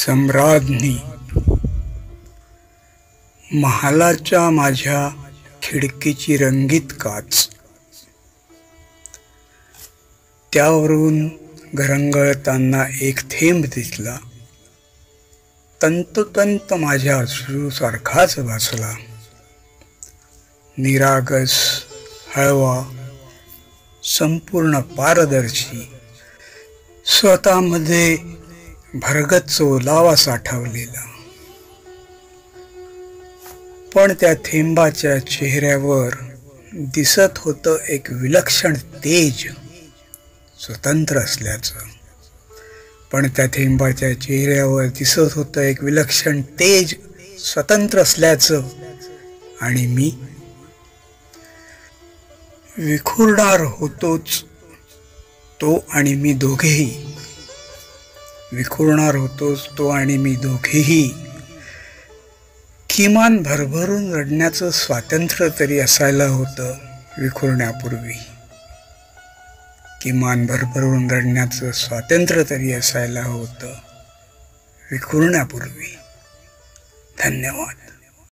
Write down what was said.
सम्राज्ञी महालाच्या माझ्या खिडकीची रंगीत काच, त्यावरून घरंगळताना एक थेंब दिसला. तंतोतंत माझ्या अश्रूसारखाच भासला. निरागस, हळवा, संपूर्ण पारदर्शी, स्वतःमध्ये भरगच्च ओलावा साठवलेला. पण त्या थेंबाच्या चेहऱ्यावर दिसत होतं एक विलक्षण तेज, स्वतंत्र असल्याचं. पण त्या थेंबाच्या चेहऱ्यावर दिसत होतं एक विलक्षण तेज, स्वतंत्र असल्याचं. आणि मी विखुरणार होतोच, तो आणि मी दोघेही. विखुरणार होतोच तो आणि मी दोघेही. किमान भरभरून रडण्याचं स्वातंत्र्य तरी असायला होतं विखुरण्यापूर्वी. किमान भरभरून रडण्याचं स्वातंत्र्य तरी असायला होतं विखुरण्यापूर्वी. धन्यवाद.